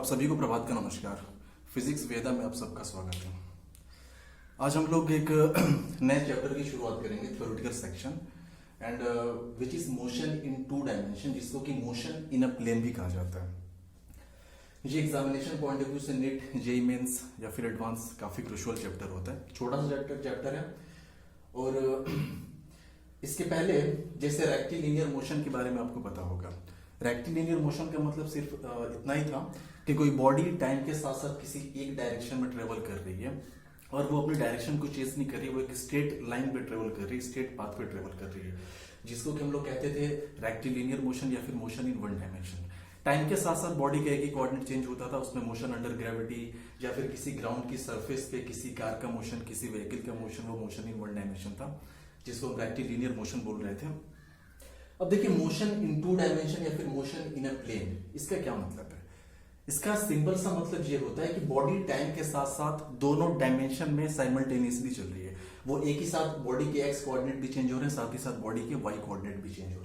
सभी को प्रभात का नमस्कार। फिजिक्स वेदा में आप सबका स्वागत है। आज हम लोग एक नए चैप्टर की शुरुआत करेंगे, theoretical section and which is motion in two dimension, जिसको कि मोशन इन अ प्लेन भी कहा जाता है। ये एग्जामिनेशन पॉइंट ऑफ व्यू से नीट, जेईई मेंस या फिर एडवांस काफी क्रूशियल चैप्टर होता है। छोटा सा चैप्टर है और इसके पहले जैसे रेक्टिलिनियर मोशन के बारे में आपको पता होगा। रेक्टिलिनियर मोशन का मतलब सिर्फ इतना ही था कि कोई बॉडी टाइम के साथ साथ किसी एक डायरेक्शन में ट्रेवल कर रही है और वो अपनी डायरेक्शन को चेंज नहीं कर रही, वो एक स्ट्रेट लाइन पे ट्रेवल कर रही है, स्ट्रेट पाथ पे ट्रेवल कर रही है, जिसको कि हम लोग कहते थे रेक्टिलिनियर मोशन या फिर motion in one dimension. Time के साथ साथ बॉडी का एक ही कोऑर्डिनेट चेंज होता था, उसमें मोशन अंडर ग्रेविटी या फिर किसी ग्राउंड की सरफेस पे किसी कार का मोशन, किसी व्हीकल का मोशन, वो मोशन इन वन डायमेंशन था, जिसको हम रेक्टिलिनियर मोशन बोल रहे थे। अब देखिए, मोशन इन टू डायमेंशन या फिर मोशन इन अ प्लेन, इसका क्या मतलब है? इसका सिंपल सा मतलब ये होता है कि बॉडी टाइम के साथ साथ दोनों डायमेंशन में साइमल्टेनियसली चल रही है। वो एक ही साथ बॉडी के एक्स कोऑर्डिनेट भी चेंज हो रहे हैं, साथ ही साथ बॉडी के वाई कोऑर्डिनेट भी चेंज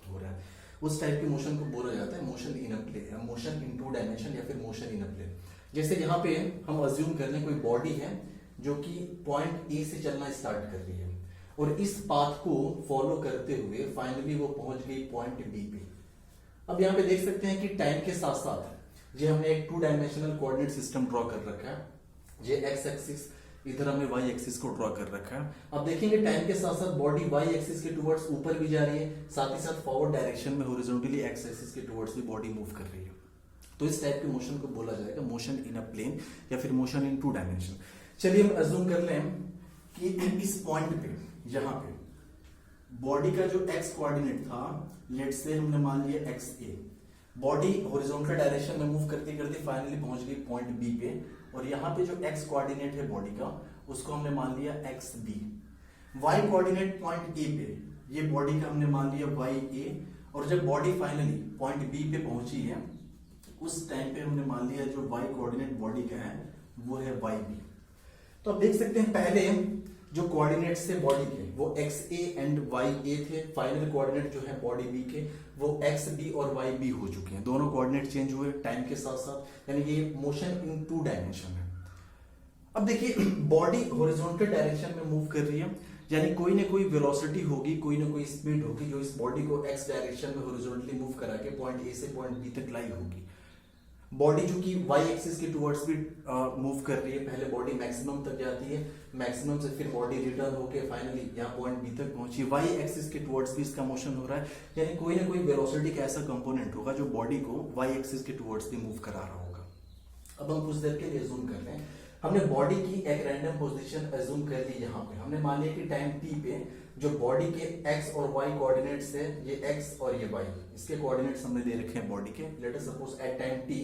हो रहा है। उस टाइप के मोशन को बोला जाता है motion in a plane, motion in two dimension या फिर मोशन इन अ प्लेन। जैसे यहाँ पे हम अज्यूम कर लें कोई बॉडी है जो कि पॉइंट ए से चलना स्टार्ट कर रही है और इस पाथ को फॉलो करते हुए फाइनली वो पहुंच गई पॉइंट बी पे। अब यहाँ पे देख सकते हैं कि टाइम के साथ साथ ये हमने एक two dimensional coordinate system draw कर रखा है। ये एक्स एक्सिस, इधर हमने वाई एक्सिस को ड्रॉ कर रखा है। अब देखेंगे टाइम के साथ साथ बॉडी वाई एक्सिस के टुवर्ड्स ऊपर भी जा रही है, साथ ही साथ फॉरवर्ड डायरेक्शन में हॉरिजॉन्टली एक्स एक्सिस के टुवर्ड्स भी बॉडी मूव कर रही है। तो इस टाइप के मोशन को बोला जाएगा मोशन इन अ प्लेन या फिर मोशन इन टू डायमेंशन। चलिए हम अज्यूम कर लें कि इस पॉइंट पे, यहाँ पे बॉडी का जो एक्स कोऑर्डिनेट था, लेट्स से हमने मान लिया एक्स ए, बॉडी हॉरिजॉन्टल डायरेक्शन में मूव करते करते फाइनली पहुंच गई पॉइंट बी पे, और यहाँ पे जो एक्स कोऑर्डिनेट है बॉडी का, उसको हमने मान लिया x b. Y coordinate point A पे, ये बॉडी का हमने मान लिया वाई ए, और जब बॉडी फाइनली पॉइंट बी पे पहुंची है उस टाइम पे हमने मान लिया जो वाई कोऑर्डिनेट बॉडी का है वो है वाई बी। तो आप देख सकते हैं पहले जो कोऑर्डिनेट्स थे बॉडी के वो एक्स ए एंड वाई ए थे, फाइनल कोऑर्डिनेट जो है बॉडी बी के वो एक्स बी और वाई बी हो चुके हैं। दोनों कोऑर्डिनेट चेंज हुए टाइम के साथ साथ, यानी ये मोशन इन टू डायमेंशन है। अब देखिए, बॉडी हॉरिजॉन्टल डायरेक्शन में मूव कर रही है, यानी कोई ना कोई वेलोसिटी होगी, कोई ना कोई स्पीड होगी जो इस बॉडी को एक्स डायरेक्शन में हॉरिजॉन्टली मूव करा के पॉइंट ए से पॉइंट बी तक लाई होगी। बॉडी जो कि वाई एक्सिस के टुवर्ड्स भी मूव कर रही है, पहले बॉडी मैक्सिमम तक जाती है, मैक्सिमम से फिर बॉडी रिटर्न होके फाइनली यहाँ पॉइंट बी तक पहुंची। वाई एक्सिस के टुवर्ड्स भी इसका मोशन हो रहा है, यानी कोई ना कोई वेलोसिटी का ऐसा कंपोनेंट होगा जो बॉडी को वाई एक्सिस के टुवर्ड्स भी मूव करा रहा होगा। अब हम कुछ देर के लिए अज्यूम कर रहे हैं, हमने बॉडी की एक रैंडम पोजीशन अज्यूम कर ली। यहाँ पे हमने मान लिया कि टाइम टी पे जो बॉडी के एक्स और वाई कोऑर्डिनेट्स है, ये एक्स और ये वाई, इसके कोऑर्डिनेट्स हमने दे रखे हैं बॉडी के। Let us suppose at time t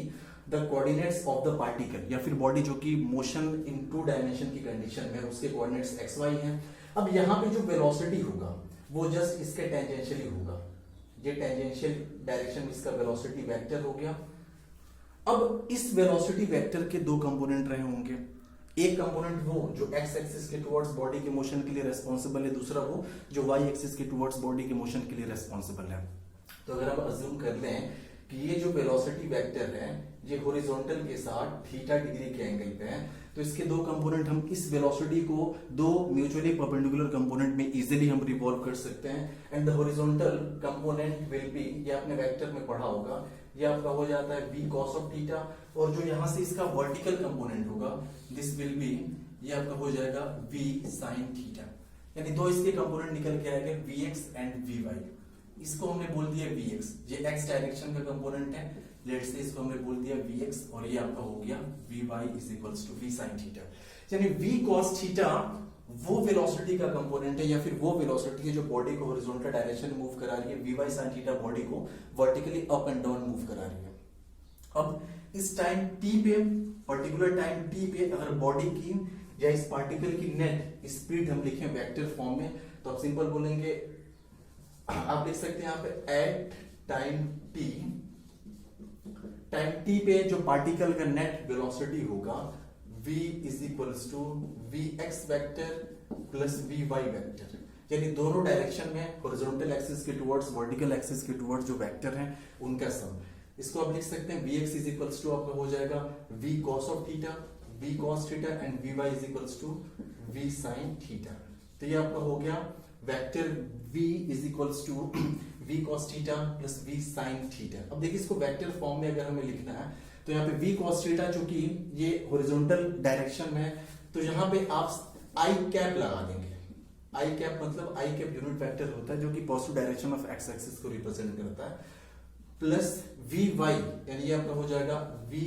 the coordinates of the particle, या फिर बॉडी जो कि मोशन इन टू डायमेंशन की कंडीशन में, उसके कोऑर्डिनेट्स एक्स वाई हैं। अब यहाँ पे जो वेलोसिटी होगा वो जस्ट इसके टेंजेंशियली होगा, ये टेंजेंशियल डायरेक्शन में इसका वेलोसिटी वेक्टर हो गया। अब इस वेलोसिटी वेक्टर के दो कंपोनेंट रहे होंगे, एक कंपोनेंट वो जो एक्स एक्सिस के टुवर्ड्स बॉडी के मोशन के लिए रेस्पॉन्सिबल है, दूसरा वो जो वाई एक्सिस के टुवर्ड्स बॉडी के मोशन के लिए रेस्पॉन्सिबल है। तो अगर हम अज्यूम कर लें कि ये जो वेलोसिटी वेक्टर है ये हॉरिजॉन्टल के साथ थीटा डिग्री के एंगल पे है, तो इसके दो कंपोनेंट, हम इस वेलोसिटी को दो म्यूचुअली परपेंडिकुलर कंपोनेंट में इजीली हम रिवॉल्व कर सकते हैं। And the horizontal component will be, ये आपने वेक्टर में पढ़ा होगा, ये आपका हो जाता है v cos ऑफ थीटा, और जो यहां से इसका वर्टिकल कंपोनेंट होगा दिस विल बी, ये आपका हो जाएगा v sin थीटा। यानी दो इसके कंपोनेंट निकल के आएंगे vx एंड vy। इसको हमने बोल दिया vx, ये x डायरेक्शन का कंपोनेंट है, लेट्स से इसको हमने बोल दिया vx, और ये आपका हो गया vy is equals to v sin theta. यानी v cos थीटा वो वेलोसिटी का कंपोनेंट है, या फिर वो वेलोसिटी है जो बॉडी को हॉरिजॉन्टल डायरेक्शन में मूव करा रही है, vy sin थीटा बॉडी को vertically up and down move करा रही है। अब इस टाइम t पे, पर्टिकुलर टाइम t पे अगर बॉडी की या इस पार्टिकल की नेट स्पीड हम लिखें वेक्टर फॉर्म में, तो आप सिंपल बोलेंगे, आप लिख सकते हैं यहाँ पे एट टाइम t पे जो पार्टिकल का नेट वेलोसिटी होगा v is equals to vx vector plus vy vector, यानी दोनों डायरेक्शन में हॉरिजॉन्टल एक्सिस के टुवर्ड्स वर्टिकल एक्सिस के टुवर्ड्स जो वेक्टर हैं उनका सम। इसको आप लिख सकते हैं v x is equals to आपका हो जाएगा v cos of theta, v cos theta and v y is equals to v sine theta. तो ये आपका हो गया vector v is equals to v cos theta plus v sine theta. अब देखिए इसको वेक्टर फॉर्म में अगर हमें लिखना है तो यहाँ पे v cos थीटा चूंकि ये हॉरिजॉन्टल डायरेक्शन में है तो यहाँ पे आप आई कैप लगा देंगे। आई कैप मतलब आई कैप यूनिट वेक्टर होता है जो कि positive direction of x axis को रिप्रेजेंट करता है, प्लस वी वाई यानी ये आपका हो जाएगा v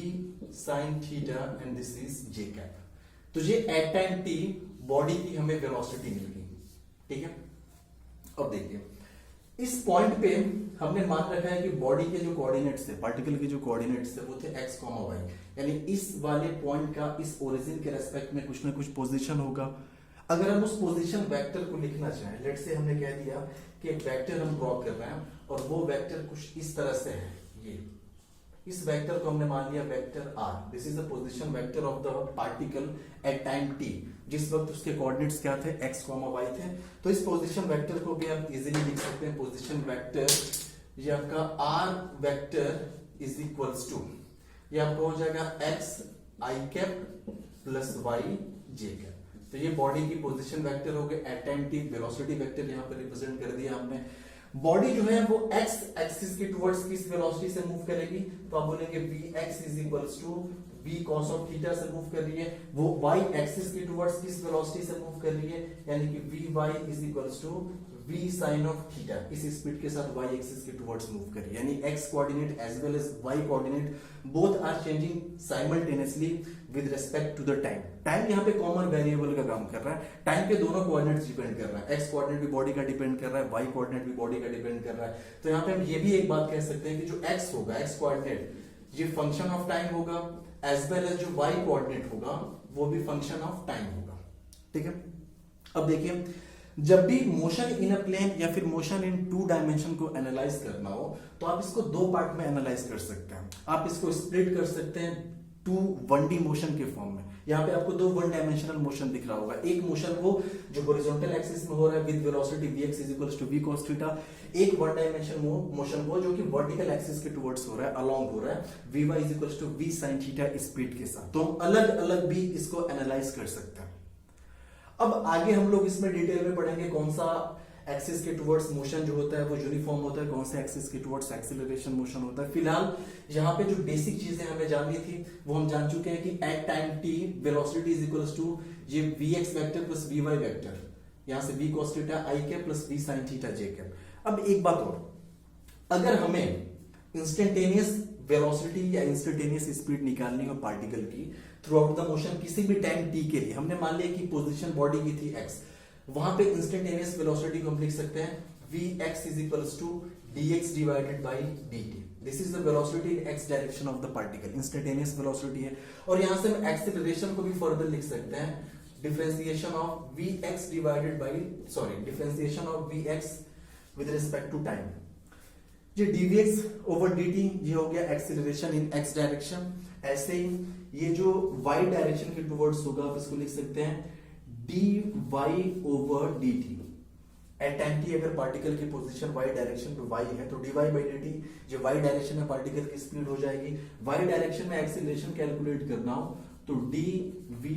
sine theta and this is j cap. तो ये एट टाइम t बॉडी की हमें वेलोसिटी मिल गई, ठीक है। अब देखिए इस पॉइंट पे हमने मान रखा है कि बॉडी के जो कोऑर्डिनेट्स थे, पार्टिकल के जो कोऑर्डिनेट्स थे वो थे x, y, यानी इस वाले पॉइंट का इस ओरिजिन के रेस्पेक्ट में कुछ ना कुछ पोजीशन होगा। अगर हम उस पोजीशन वेक्टर को लिखना चाहें, लेट्स से हमने कह दिया कि एक वेक्टर हम ड्रॉ कर रहे हैं और वो वेक्टर कुछ इस तरह से है, ये इस वेक्टर को हमने मान लिया vector r, this is the position vector of the particle at time t, जिस वक्त उसके कोऑर्डिनेट्स क्या थे x, y थे। तो इस पोजीशन वेक्टर को भी आप इजीली लिख सकते हैं पोजीशन वेक्टर, ये आपका r vector is equals to ये आपका हो जाएगा x i cap plus y j cap. तो ये बॉडी की पोजीशन वेक्टर हो गए at time t, velocity vector यहाँ पे रिप्रेजेंट कर दिया हमने। बॉडी जो है वो x एक्सिस के टुवर्ड्स किस वेलोसिटी से मूव करेगी, तो आप बोलेंगे vx is equals to v cos of theta से मूव कर रही है, वो y एक्सिस के टुवर्ड्स किस वेलोसिटी से मूव कर रही है, यानी कि vy is equals to v sin of theta, इस स्पीड के साथ y एक्सिस के टुवर्ड्स मूव कर रही है, यानी x coordinate as well as y coordinate both are changing simultaneously with respect to the time. Time यहाँ पे कॉमन वेरिएबल का काम कर रहा है, टाइम पे दोनों कोऑर्डिनेट्स डिपेंड कर रहा है, x कोऑर्डिनेट भी बॉडी का डिपेंड कर रहा है, y कोऑर्डिनेट भी बॉडी का डिपेंड कर रहा है। तो यहाँ पे हम ये भी एक बात कह सकते हैं कि जो x होगा, x कोऑर्डिनेट ये फंक्शन ऑफ टाइम होगा, एज वेल एज जो y कोऑर्डिनेट होगा वो भी फंक्शन ऑफ टाइम होगा, ठीक है। अब देखिए जब भी मोशन इन अ प्लेन या फिर मोशन इन टू डायमेंशन को एनालाइज करना हो तो आप इसको दो पार्ट में एनालाइज कर सकते हैं। आप इसको स्प्लिट कर सकते हैं टू 1D मोशन के फॉर्म में। यहाँ पे आपको दो 1 डायमेंशनल मोशन दिख रहा होगा, एक मोशन वो जो हॉरिजॉन्टल एक्सिस में हो रहा है with velocity vx is equals to v cos theta, एक 1 डायमेंशन मोशन वो जो कि वर्टिकल एक्सिस के टुवर्ड्स हो रहा है, अलोंग हो रहा है vy is equals to v sin theta speed के साथ। तो हम अलग अलग भी इसको एनालाइज कर सकते हैं। अब आगे हम लोग इसमें डिटेल में पढ़ेंगे कौन सा एक्सिस के टुवर्ड्स मोशन जो होता है वो यूनिफॉर्म होता है, कौन सा एक्सिस के टुवर्ड्स एक्सीलरेशन मोशन होता है। फिलहाल यहाँ पे जो बेसिक चीजें हमें जाननी थी वो हम जान चुके हैं कि at time t velocity is equals to ये vx vector plus vy vector, यहाँ से v cos theta i cap plus v sin theta j cap. अब एक बात और, अगर हमें इंस्टेंटेनियस वेलोसिटी या इंस्टेंटेनियस स्पीड निकालनी हो पार्टिकल की थ्रू आउट द मोशन किसी भी टाइम t के लिए, हमने मान लिया कि पोजीशन बॉडी की थी x, वहां पे इंस्टेंटेनियस वेलोसिटी को हम लिख सकते हैं vx is equals to dx divided by dt। This is the velocity in x direction of the particle, instantaneous velocity है। और यहां से हम एक्सीलरेशन को भी फर्दर लिख सकते हैं differentiation of vx divided by differentiation of vx with respect to time. ये dvx ओवर dt ये हो गया एक्सीलरेशन इन x डायरेक्शन। ऐसे ही ये जो y डायरेक्शन के टुवर्ड्स होगा आप इसको लिख सकते हैं dy over dt। At time t अगर पार्टिकल की पोजीशन y डायरेक्शन पे y है तो dy बाई dt जो y डायरेक्शन में पार्टिकल की स्पीड हो जाएगी। y डायरेक्शन में एक्सीलरेशन कैलकुलेट करना हो तो dvy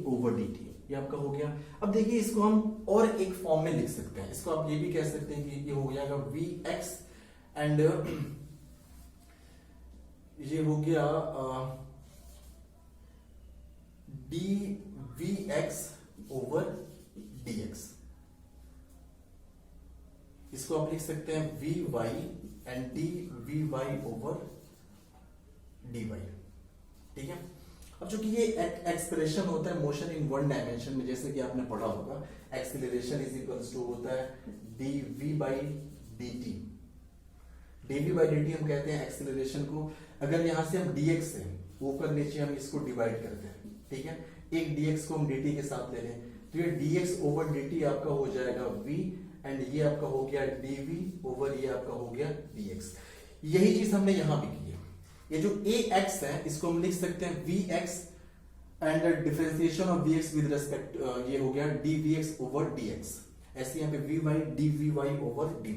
ओवर dt ये आपका हो गया। अब देखिए इसको हम और एक फॉर्म में लिख सकते हैं, इसको आप ये भी कह सकते हैं कि ये हो जाएगा vx एंड ये हो गया dvx ओवर dx। इसको आप लिख सकते हैं vy and dvy over dy, ठीक है। अब चूंकि ये एक्सप्रेशन होता है मोशन इन 1 डायमेंशन में, जैसे कि आपने पढ़ा होगा एक्सीलरेशन इज इक्वल्स टू होता है dv by dt। dv by dt हम कहते हैं एक्सीलरेशन को, अगर यहां से हम dx से ऊपर नीचे हम इसको डिवाइड करते हैं, ठीक है, एक dx को हम dt के साथ ले लें तो ये dx ओवर dt आपका हो जाएगा v एंड ये आपका हो गया dv ओवर ये आपका हो गया dx। यही चीज हमने यहां भी की है। ये जो ax है इसको हम लिख सकते हैं vx and differentiation of vx with respect ये हो गया dvx ओवर dx। ऐसे यहाँ पे vy dvy ओवर dy।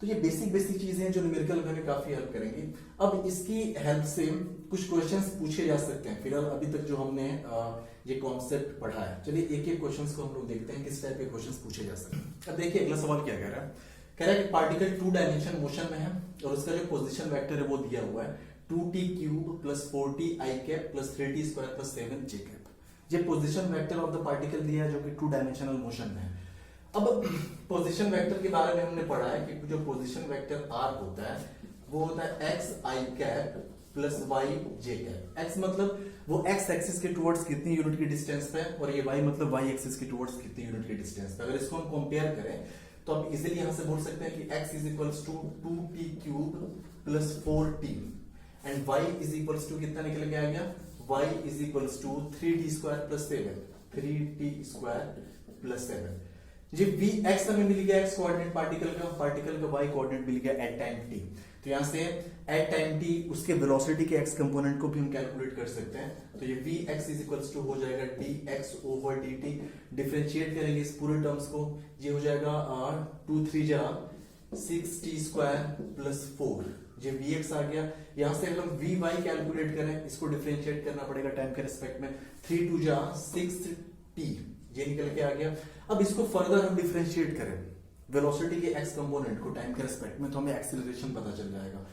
तो ये बेसिक चीजें हैं जो न्यूमेरिकल में काफी हेल्प करेंगी। अब इसकी हेल्प से कुछ क्वेश्चंस पूछे जा सकते हैं। फिलहाल अभी तक जो हमने ये कॉन्सेप्ट पढ़ा है, चलिए एक एक क्वेश्चंस को हम लोग देखते हैं किस टाइप के क्वेश्चंस पूछे जा सकते हैं। अब देखिए अगला सवाल क्या कह रहा है कि पार्टिकल 2 डायमेंशन मोशन में है और उसका जो पोजीशन वेक्टर है वो दिया हुआ है 2t cube plus 4t I cap plus 3t square plus 7j cap. ये position vector of the particle दिया है जो कि 2 डायमेंशनल मोशन में है। अब पोजीशन वेक्टर के बारे में हमने पढ़ा है कि जो पोजीशन वेक्टर r होता है वो होता है x i cap plus y j cap. x मतलब वो x एक्सिस के टुवर्ड्स कितनी यूनिट की डिस्टेंस पे और ये y मतलब y एक्सिस के टुवर्ड्स कितनी यूनिट की डिस्टेंस पे। अगर इसको हम कंपेयर करें तो आप इजीली यहां से बोल सकते हैं कि x is equals to 2t cube plus 4t and y is equals to कितना निकल के आ गया, y is equals to 3t square plus 7, 3t square plus 7। जी v x हमें मिल गया x कोऑर्डिनेट पार्टिकल का y कोऑर्डिनेट मिल गया एट टाइम t। तो यहां से एट टाइम t उसके वेलोसिटी के x कंपोनेंट को भी हम कैलकुलेट कर सकते हैं। तो ये vx इज इक्वल्स टू हो जाएगा dx ओवर dt। डिफरेंशिएट करेंगे इस पूरे टर्म्स को, ये हो जाएगा 2 3 जा 6t स्क्वायर प्लस 4, ये vx आ गया। यहां से अगर हम vy कैलकुलेट करें, इसको डिफरेंशिएट करना पड़ेगा टाइम के रिस्पेक्ट में, 3 2 जा 6t, ये निकल के आ गया। अब इसको फर्दर हम डिफरेंशिएट करें वेलोसिटी के x कंपोनेंट को टाइम के रिस्पेक्ट में, तो हमें एक्सीलरेशन पता चल जाएगा।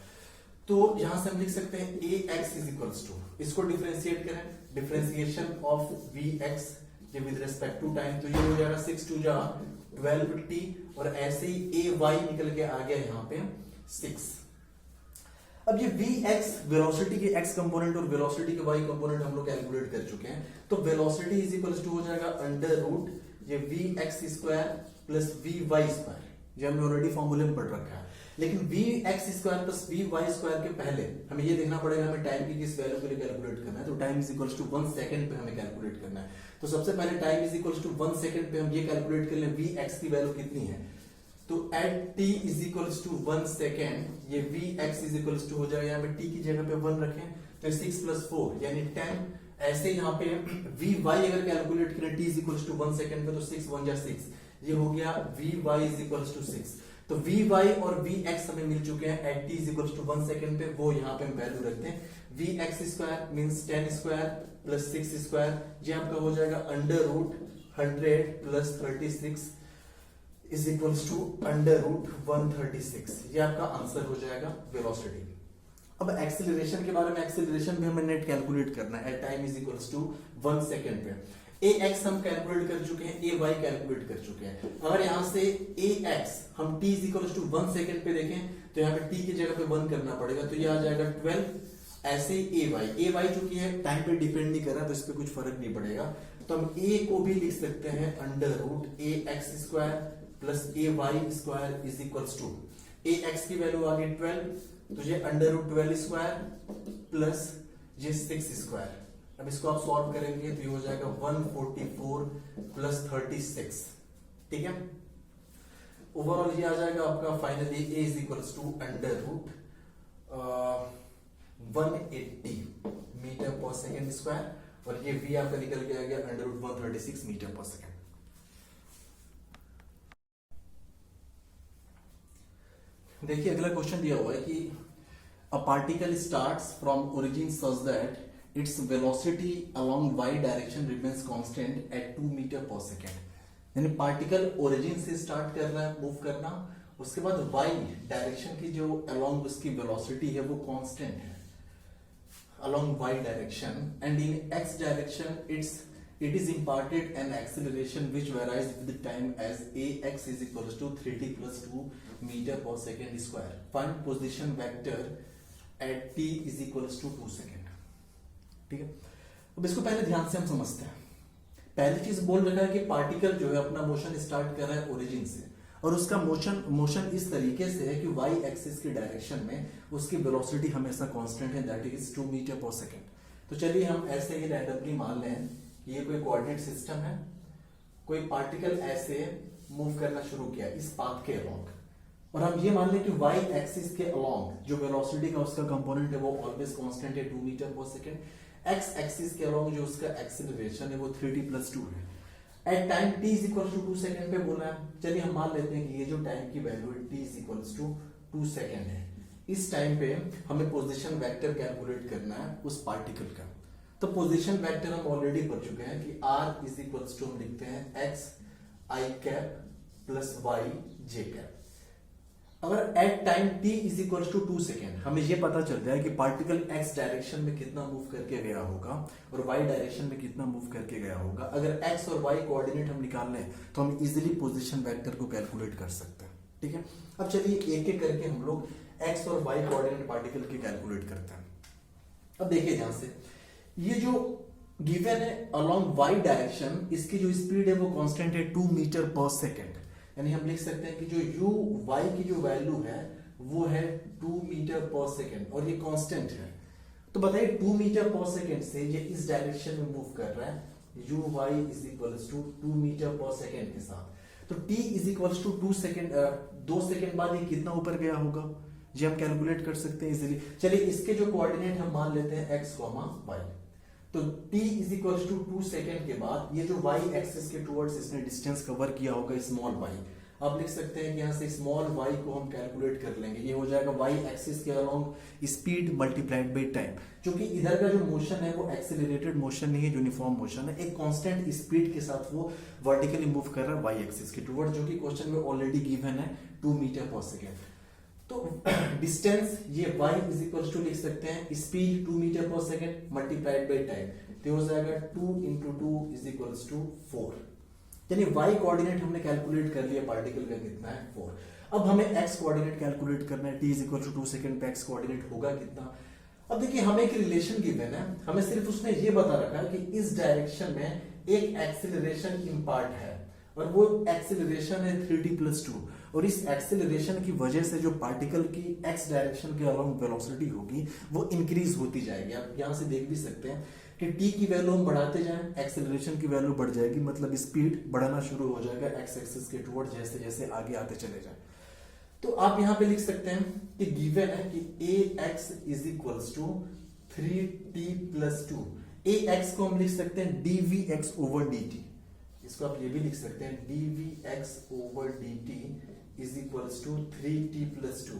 तो यहां से हम लिख सकते हैं ax इज इक्वल्स टू, इसको डिफरेंशिएट करें, डिफरेंशिएशन ऑफ vx ये विद रिस्पेक्ट टू टाइम, तो ये हो जाएगा 6 2 जा 12t और ऐसे ही ay निकल के आ गया यहाँ पे 6। अब ये vx वेलोसिटी के x कंपोनेंट और वेलोसिटी के y कंपोनेंट हम लोग कैलकुलेट कर चुके हैं। तो वेलोसिटी इज इक्वल्स टू हो जाएगा अंडर रूट ये vx square plus vy square, ये हमने ऑलरेडी फॉर्मूले में पढ़ रखा है। लेकिन vx square plus vy square के पहले हमें ये देखना पड़ेगा हमें टाइम की किस वैल्यू के लिए कैलकुलेट करना है। तो time is equals to 1 second पे हमें कैलकुलेट करना है। तो सबसे पहले time is equals to 1 second पे हम ये कैलकुलेट कर लें vx की वैल्यू कितनी है। तो at t is equals to 1 second ये vx इज इक्वल्स टू हो जाएगा, यहाँ पे t की जगह पे 1 रखें तो 6 प्लस 4 यानी 10। ऐसे यहाँ पे vy अगर कैलकुलेट करें t is equals to 1 second पे तो 6 1 जा 6, ये हो गया vy इज इक्वल्स टू 6। तो vy और vx हमें मिल चुके हैं at t is equals to 1 second पे, वो यहाँ पे हम वैल्यू रखते हैं। vx square means 10 square plus 6 square, ये आपका हो जाएगा under root 100 plus 36 is equals to under root 136, ये आपका आंसर हो जाएगा वेलोसिटी। अब एक्सीलरेशन के बारे में, एक्सीलरेशन भी हमें नेट कैलकुलेट करना है at time is equals to 1 second पे। ax हम कैलकुलेट कर चुके हैं, ay कैलकुलेट कर चुके हैं। अगर यहां से ax हम t is equals to 1 second पे देखें तो यहाँ पे t की जगह पे 1 करना पड़ेगा, तो ये आ जाएगा 12। ऐसे ही ay चूंकि है टाइम पे डिपेंड नहीं कर रहा तो इस पे कुछ फर्क नहीं पड़ेगा, तो हम a को भी लिख सकते हैं under root ax square plus ay square is equals to ax की वैल्यू आ गई 12, तो ये अंडर रूट 12 स्क्वायर प्लस ये 6 स्क्वायर। अब इसको आप सॉल्व करेंगे तो ये हो जाएगा 144 प्लस 36, ठीक है। ओवरऑल ये आ जाएगा आपका finally a is equals to under root 180 metre per second square और ये v आपका निकल के आ गया under root 136 metre per second. देखिए अगला क्वेश्चन दिया हुआ है कि a particle starts from origin such that its velocity along y direction remains constant at 2 metre per second. यानी पार्टिकल ओरिजिन से स्टार्ट कर रहा है मूव करना, उसके बाद y डायरेक्शन की जो along उसकी वेलोसिटी है वो कांस्टेंट है along y direction and in x direction it is imparted an acceleration which varies with time as ax is equals to 3t plus 2 meter per second square. Find position vector at t is equals to 2 second. ठीक है, अब इसको पहले ध्यान से हम समझते हैं। पहली चीज बोल रखा है कि पार्टिकल जो है अपना मोशन स्टार्ट कर रहा है ओरिजिन से और उसका मोशन इस तरीके से है कि y एक्सिस की डायरेक्शन में उसकी वेलोसिटी हमेशा कांस्टेंट है, that is 2 metre per second. तो चलिए हम ऐसे ही रैंडमली मान लें कि ये कोई कोऑर्डिनेट सिस्टम है, कोई पार्टिकल ऐसे मूव करना शुरू किया इस पाथ के अलोंग और हम ये मान लें कि y एक्सिस के अलोंग जो वेलोसिटी का उसका कंपोनेंट है वो ऑलवेज कांस्टेंट है 2 metre per second. x axis के अलोंग जो उसका एक्सीलरेशन है वो 3t plus 2 है। At time t is equal to 2 second पे बोला है। चलिए हम मान लेते हैं कि ये जो टाइम की वैल्यू है t is equal to 2 second है। इस टाइम पे हमें पोजीशन वेक्टर कैलकुलेट करना है उस पार्टिकल का। तो पोजीशन वेक्टर हम ऑलरेडी पढ़ चुके हैं कि r इज इक्वल टू हम लिखते हैं x i cap plus y j cap. अगर at time t is equal to 2 second हमें यह पता चल जाए कि पार्टिकल x डायरेक्शन में कितना मूव करके गया होगा और y डायरेक्शन में कितना मूव करके गया होगा। अगर x और y कोऑर्डिनेट हम निकाल लें तो हम इजीली पोजीशन वेक्टर को कैलकुलेट कर सकते हैं। ठीक है, अब चलिए एक एक करके हम लोग x और y कोऑर्डिनेट पार्टिकल के कैलकुलेट करते हैं। अब देखिए ध्यान से, ये जो गिवन है अलोंग y डायरेक्शन, इसकी जो स्पीड है वो कांस्टेंट है 2 मीटर पर सेकेंड। यानी हम लिख सकते हैं कि जो u y की जो वैल्यू है वो है 2 मीटर पर सेकेंड और ये कांस्टेंट है। तो बताइए 2 मीटर पर सेकेंड से ये इस डायरेक्शन में मूव कर रहा है u y is equal to 2 metre per second के साथ। तो t is equal to 2 second 2 second बाद ये कितना ऊपर गया होगा, ये हम कैलकुलेट कर सकते हैं इजीली। चलिए इसके जो कोऑर्डिनेट हम मान लेते हैं x, y। तो t is equal to 2 second के बाद ये जो y एक्सिस के टुवर्ड्स इसने डिस्टेंस कवर किया होगा स्मॉल y, आप लिख सकते हैं कि यहाँ से स्मॉल y को हम कैलकुलेट कर लेंगे। ये हो जाएगा y एक्सिस के along speed multiplied by time, क्योंकि इधर का जो मोशन है वो एक्सेलरेटेड मोशन नहीं है, यूनिफॉर्म मोशन है। एक कांस्टेंट स्पीड के साथ वो वर्टिकली मूव कर रहा है y एक्सिस के टुवर्ड्स, जो कि क्वेश्चन में ऑलरेडी गिवन है 2 मीटर पर सेकेंड। तो डिस्टेंस ये y इज इक्वल टू लिख सकते हैं speed 2 metre per second multiplied by time, तो हो जाएगा 2 इंटू 2 इज इक्वल टू 4। यानी y कोऑर्डिनेट हमने कैलकुलेट कर लिया, पार्टिकल का कितना है 4। अब हमें x कोऑर्डिनेट कैलकुलेट करना है, t is equal to 2 second पे x कोऑर्डिनेट होगा कितना। अब देखिए हमें एक रिलेशन गिवन है, हमें सिर्फ उसने ये बता रखा है कि इस डायरेक्शन में एक एक्सेलरेशन इम्पार्ट है और वो एक्सेलरेशन है 3t + 2, और इस एक्सेलरेशन की वजह से जो पार्टिकल की x डायरेक्शन के अलोंग वेलोसिटी होगी वो इंक्रीज होती जाएगी। आप यहां से देख भी सकते हैं कि t की वैल्यू हम बढ़ाते जाएं, एक्सेलरेशन की वैल्यू बढ़ जाएगी, मतलब स्पीड बढ़ाना शुरू हो जाएगा x एक्सिस के टुवर्ड जैसे जैसे आगे आते चले जाए। तो आप यहां पे लिख सकते हैं कि गिवन है कि ax is equal to 3t + 2। ax को हम लिख सकते हैं dvx ओवर dt, इसको आप ये भी लिख सकते हैं dvx over dt is equal to 3t + 2।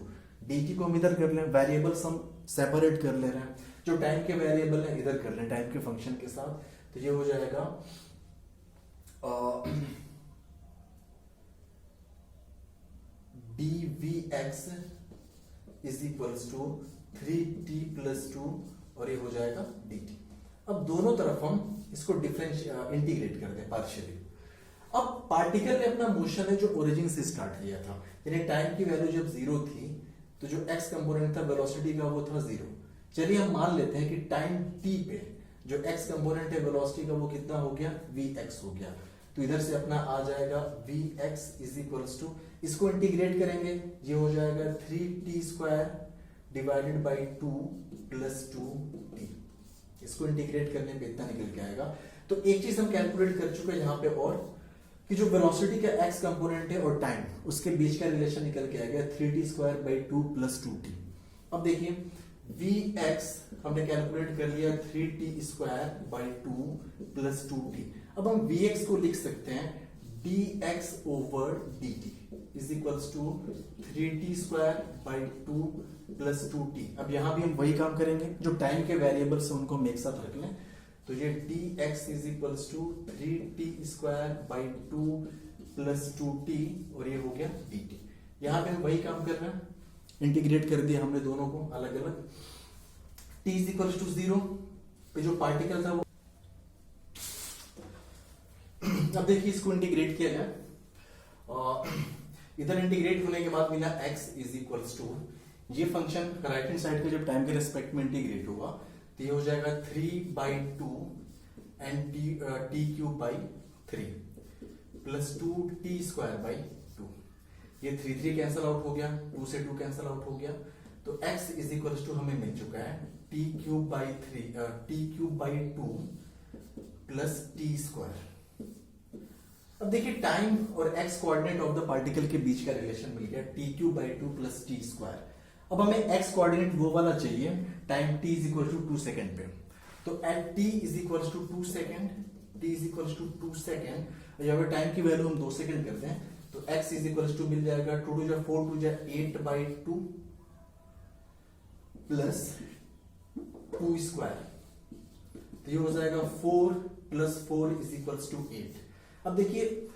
dt को हम इधर कर लें, वेरिएबल्स हम सेपरेट कर ले रहे हैं, जो टाइम के वेरिएबल है इधर कर लें टाइम के फंक्शन के साथ। तो ये हो जाएगा dvx is equal to 3t + 2 और ये हो जाएगा dt। अब दोनों तरफ हम इसको इंटीग्रेट कर दें पार्शियली। अब पार्टिकल ने अपना मोशन है जो ओरिजिन से स्टार्ट किया था, यानी टाइम की वैल्यू जब 0 थी तो जो x कंपोनेंट था वेलोसिटी का वो था 0। चलिए हम मान लेते हैं कि टाइम t पे जो x कंपोनेंट है वेलोसिटी का वो कितना हो गया, vx हो गया। तो इधर से अपना आ जाएगा vx इज इक्वल टू, इसको इंटीग्रेट करेंगे ये हो जाएगा 3t² डिवाइडेड बाई 2 + 2t। इसको इंटीग्रेट करने पे इतना निकल के आएगा। तो एक चीज हम कैलकुलेट कर चुके हैं यहाँ पे, और कि जो वेलोसिटी का x कंपोनेंट है और टाइम उसके बीच का रिलेशन निकल के आ गया 3t² बाई 2 + 2t। अब देखिए vx हमने कैलकुलेट कर लिया 3t² बाई 2 + 2t। अब हम vx को लिख सकते हैं dx over dt is equal to 3t² by 2 + 2t। अब यहां भी हम वही काम करेंगे, जो टाइम के वेरिएबल्स हैं उनको हम एक साथ रख लें। तो ये dx is equal to 3t² by 2 + 2t और ये हो गया dt। यहां पे हम वही काम कर रहे हैं, इंटीग्रेट कर दिया हमने दोनों को अलग अलग। t इज इक्वल टू 0 पे जो पार्टिकल था वो अब देखिए इसको इंटीग्रेट किया जाए, इधर इंटीग्रेट होने के बाद मिला x इज इक्वल टू, ये फंक्शन राइट हैंड साइड के जब टाइम के रेस्पेक्ट में इंटीग्रेट होगा तो ये हो जाएगा 3/2 and t³ by 3 + 2t² by 2। ये 3 कैंसिल आउट हो गया, 2 से 2 कैंसिल आउट हो गया। तो x इज इक्वल टू हमें मिल चुका है t³ बाई 2 + t²। अब देखिए टाइम और x coordinate of the particle के बीच का रिलेशन मिल गया t³ बाई 2 + t²। अब हमें x कोऑर्डिनेट वो वाला चाहिए time t is equal to 2 second पे। तो at t is equal to 2 second t is equal to 2 second, यहाँ पे टाइम की वैल्यू हम 2 सेकेंड करते हैं, तो x इज इक्वल टू मिल जाएगा 2 टू जा 4 टू जा 8/2 प्लस 2 स्क्वायर, तो ये हो जाएगा 4 प्लस 4 इज इक्वल टू 8। अब देखिए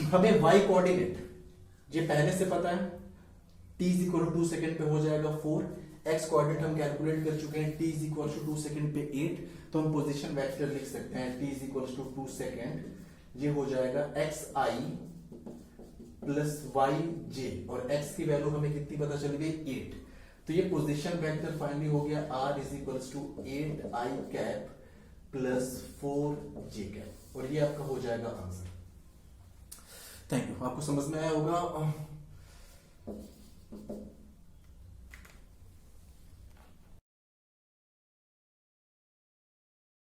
हमें y कोऑर्डिनेट ये पहले से पता है, t is equal to 2 second पे हो जाएगा 4, x कोऑर्डिनेट हम कैलकुलेट कर चुके हैं, t is equal to 2 second पे 8, तो हम पोजीशन वेक्टर लिख सकते हैं t is equal to 2 second, ये हो जाएगा xi प्लस yj, और x की वैल्यू हमें कितनी पता चल गई 8, तो ये पोजीशन वेक्टर फाइनली हो गया r is equal to 8i cap plus 4j cap, और ये आपका हो जाएगा आंसर। थैंक यू, आपको समझ में आया होगा।